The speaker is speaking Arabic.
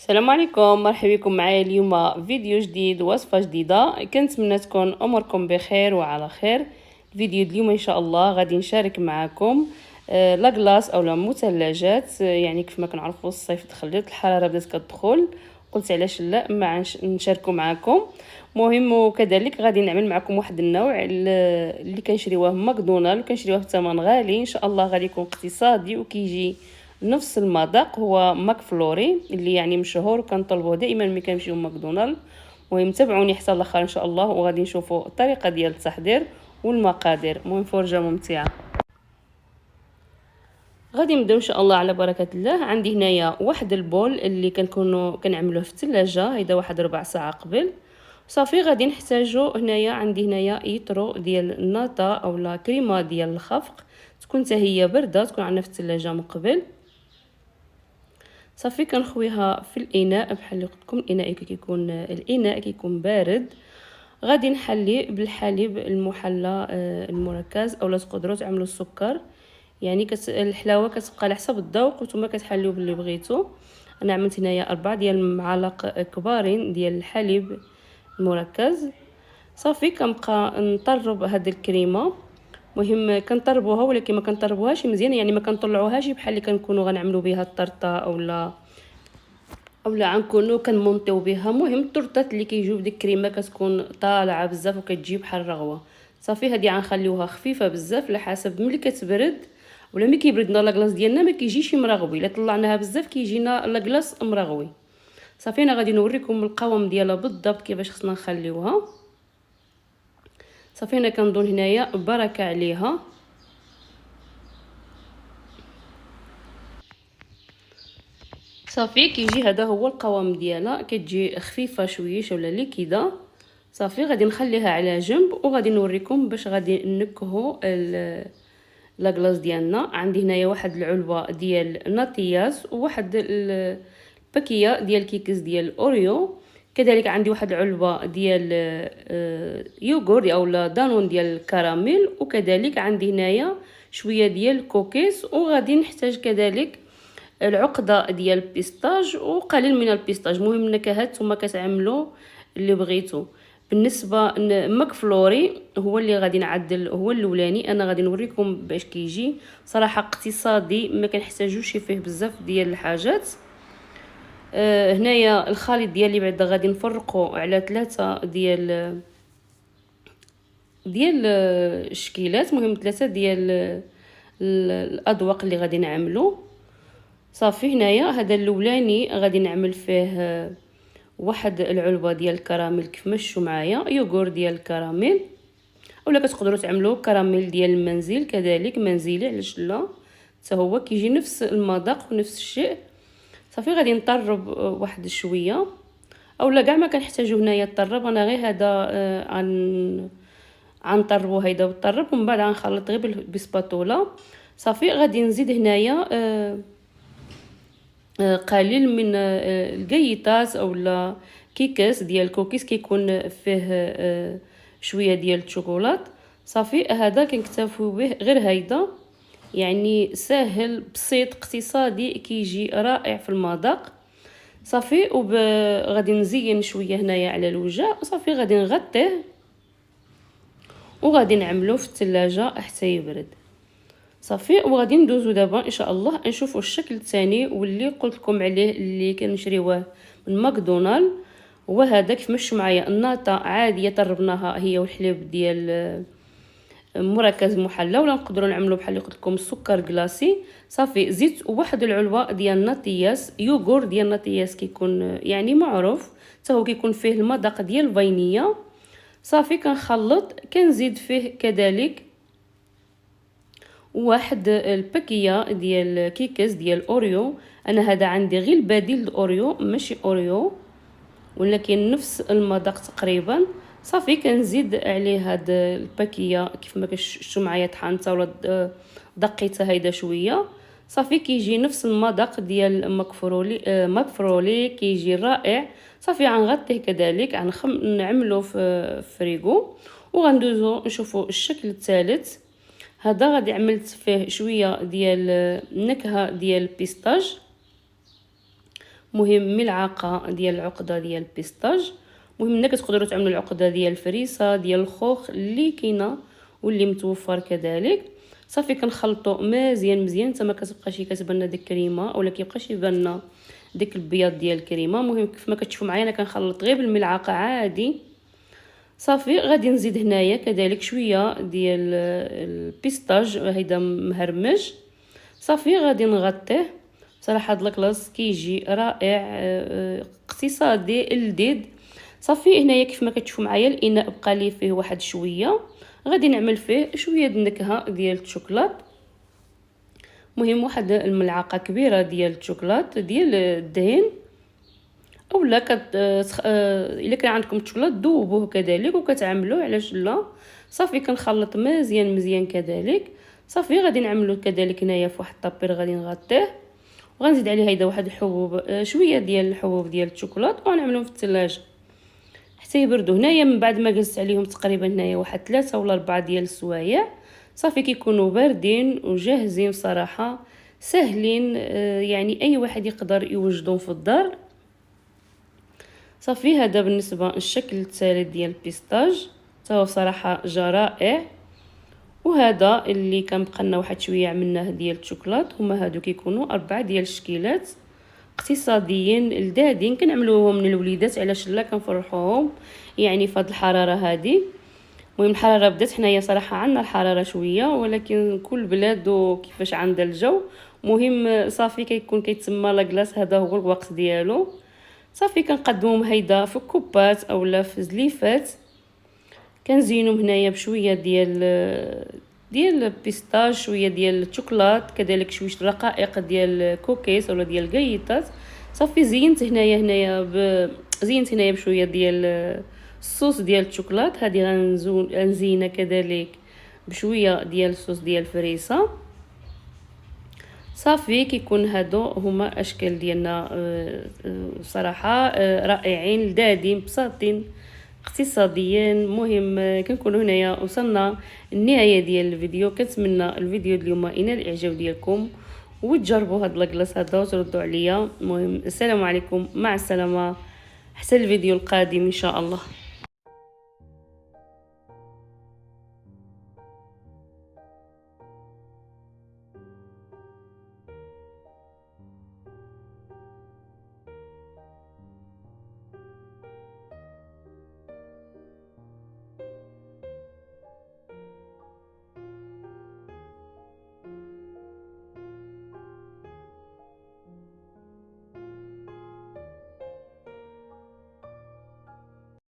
السلام عليكم، مرحبا بكم معايا اليوم فيديو جديد وصفة جديدة. كنتمنى تكون اموركم بخير وعلى خير. الفيديو اليوم ان شاء الله غادي نشارك معكم لاكلاص او مثلجات. يعني كيف ما كنعرفوا الصيف دخلت، الحراره بدات كتدخل، قلت علاش لا ما نشاركوا معكم. مهم وكذلك غادي نعمل معكم واحد النوع اللي كنشريوه في ماكدونالد وكنشريوه بثمن غالي، ان شاء الله غادي يكون اقتصادي وكيجي نفس المذاق. هو ماك فلوري اللي يعني مشهور وكنطلبوه دائما ملي كنمشيو ماكدونالد. المهم تابعوني حتى الاخر ان شاء الله وغادي نشوفوا الطريقه ديال التحضير والمقادير. المهم فرجه ممتعه. غادي نبداو ان شاء الله على بركه الله. عندي هنايا واحد البول اللي كنعملوه في الثلاجه، هيدا واحد ربع ساعه قبل. صافي غادي نحتاجو هنايا، عندي هنايا يترو ديال الناتا او لا كريمه ديال الخفق، تكون حتى هي بارده، تكون عندنا في الثلاجه من قبل. صافي كنخويها في الاناء بحال اللي قلت لكم، الاناء كيكون بارد. غادي نحلي بالحليب المحلى المركز، اولا تقدروا تعملوا السكر، يعني الحلاوه كتبقى على حسب الذوق وانتم كتحليو باللي بغيتو. انا عملت هنايا 4 ديال المعالق كبارين ديال الحليب المركز. صافي كنبقى نطرب هاد الكريمه. مهم كنطربوها ولكن ما كنطربوهاش مزيان، يعني ما كنطلعوهاش بحال اللي كنكونوا غنعملوا بها الطرطه اولا غنكونوا كنمونطيو بها. مهم الطرطات اللي كيجيو بديك الكريمه كتكون طالعه بزاف وكتجي بحال الرغوه. صافي هادي غنخليوها خفيفه بزاف على حسب ملي كتبرد، ولا ملي كيبردنا لاكلاص ديالنا ما كيجيش مرغوي، الا طلعناها بزاف كيجينا لاكلاص مرغوي. صافي انا غادي نوريكم القوام ديالها بالضبط كيفاش خصنا نخليوها. صافي انا كنظن هنايا بركه عليها. صافي كيجي هذا هو القوام ديالها، كتجي خفيفه شويش ولا ليكيده. صافي غادي نخليها على جنب وغادي نوريكم باش غادي نكهو لاكلاص ديالنا. عندي هنايا واحد العلبه ديال ناتياز وواحد الباكيه ديال كيكس ديال اوريو، كذلك عندي واحد العلبه ديال يوغورت اولا دانون ديال الكراميل، وكذلك عندي هنايا شويه ديال كوكيس، وغادي نحتاج كذلك العقده ديال البيستاج وقليل من البيستاج. مهم النكهات نتوما كتعملوا اللي بغيتو. بالنسبه ماك فلوري هو اللي غادي نعدل، هو الاولاني. انا غادي نوريكم باش كيجي صراحه اقتصادي، ما كنحتاجوش فيه بزاف ديال الحاجات. هنايا الخليط ديالي بعد غادي نفرقه على 3 ديال الشكيلات، مهم 3 ديال الاذواق اللي غادي نعملو. صافي هنايا هذا الاولاني غادي نعمل فيه واحد العلبه ديال الكراميل كيف ما شفتوا معايا، يوغور ديال الكراميل، اولا كتقدروا تعملوا كراميل ديال المنزل كذلك منزلي، علاش لا، حتى هو كيجي نفس المذاق ونفس الشيء. صافي غادي نطرب واحد شويه، اولا كاع ما كنحتاجو هنايا الطرب، انا غير هذا غنطربو هيدا بالطرب ومن بعد غنخلط غير بسباتولا. صافي غادي نزيد هنايا قليل من الكيتاس اولا كيكس ديال الكوكيس كيكون فيه شويه ديال الشوكولات. صافي هذا كنكتفيو به غير هيدا، يعني سهل بسيط اقتصادي كيجي رائع في المذاق. صافي غادي نزين شويه هنايا على الوجه. صافي غادي نغطيه وغادي نعملوه في الثلاجه حتى يبرد. صافي وغادي ندوزو دابا ان شاء الله نشوفوا الشكل الثاني واللي قلت لكم عليه اللي كنشريوه من ماكدونالد. وهذا كيف مشوا معايا الناطا عاديه طربناها هي والحليب ديال مركز محلى، ولا نقدروا نعملوا بحال اللي قلت لكم السكر كلاصي. صافي زيت واحد العلبه ديال ناتياس، يوغور ديال ناتياس كيكون يعني معروف، حتى هو كيكون فيه المذاق ديال الفانيليا. صافي كنخلط، كنزيد فيه كذلك واحد الباكيه ديال كيكس ديال اوريو. انا هذا عندي غير البديل الاوريو ماشي اوريو، ولكن نفس المذاق تقريبا. صافي كنزيد عليه هاد الباكيه كيف ما كشفتوا معايا طحنتها ولا دقيتها هيدا شويه. صافي كيجي نفس المذاق ديال ماكفرولي كيجي رائع. صافي غنغطيه كذلك نعملو في فريغو وغندوزو نشوفوا الشكل الثالث. هذا غادي عملت فيه شويه ديال النكهه ديال البيستاج. مهم ملعقه ديال العقده ديال البيستاج. مهم انك تقدروا تعملوا العقده ديال الفريسه ديال الخوخ اللي كاينه واللي متوفر كذلك. صافي كنخلطوا مزيان حتى ما كتبقاش كتبان لنا ديك الكريمه اولا كيبقاش يبان لنا ديك البياض ديال الكريمه. مهم كيف ما كتشوفوا معايا انا كنخلط غير بالملعقه عادي. صافي غادي نزيد هنايا كذلك شويه ديال البيستاج هيدا مهرمج. صافي غادي نغطيه. بصراحه هاد الكلاص كيجي رائع اقتصادي لذيذ. صافي هنايا كيف ما كتشوفوا معايا الاناء بقى لي فيه واحد شويه، غادي نعمل فيه شويه د النكهه ديال الشوكولات. مهم واحد الملعقه كبيره ديال الشوكولات ديال الدهن اولا الا كان عندكم الشوكولات ذوبوه كذلك وكتعملوه علاش لا. صافي كنخلط مزيان كذلك. صافي غادي نعملو كذلك هنايا في واحد الطابير غادي نغطيه وغنزيد عليه هيدا واحد الحبوب شويه ديال الحبوب ديال الشوكولات ونعملهم في الثلاجه حتى يبردوا. هنايا من بعد ما جلست عليهم تقريبا هنايا واحد 3 ولا 4 ديال السوايع صافي كيكونوا باردين وجاهزين صراحه سهلين. يعني اي واحد يقدر يوجدهم في الدار. صافي هذا بالنسبه للشكل الثالث ديال البيستاج هو صراحه جا رائع. وهذا اللي كنبقى لنا واحد شويه عملناه ديال الشوكولات. هما هادو كيكونوا 4 ديال الشكيلات اقتصاديين لذاذين كنعملوهم من الوليدات علاش لا كنفرحوهم يعني في هذه الحراره هذه. المهم الحراره بدات حنايا صراحه عندنا الحراره شويه ولكن كل بلاد وكيفاش عندها الجو. مهم صافي كيكون كيتسمى لاكلاص هذا هو الوقت ديالو. صافي كنقدموهم هيدا في كوبات اولا في زليفات كنزينهم هنايا بشويه ديال البيستاج شويه ديال الشوكولات كذلك شويه رقائق ديال كوكيز ولا ديال غيطات. صافي زينت هنايا زينت هنايا بشويه ديال الصوص ديال الشوكولات. هذه غنزينها كذلك بشويه ديال الصوص ديال الفريسه. صافي كيكون هادو هما اشكال ديالنا صراحه رائعين لذاذين بساطين اقتصاديين. مهم كنكونوا هنايا وصلنا النهايه ديال الفيديو. كنتمنى الفيديو اليوم ينال الاعجاب ديالكم وتجربوا هاد لاكلاص هذا وتردوا عليا. المهم السلام عليكم مع السلامه حتى الفيديو القادم ان شاء الله.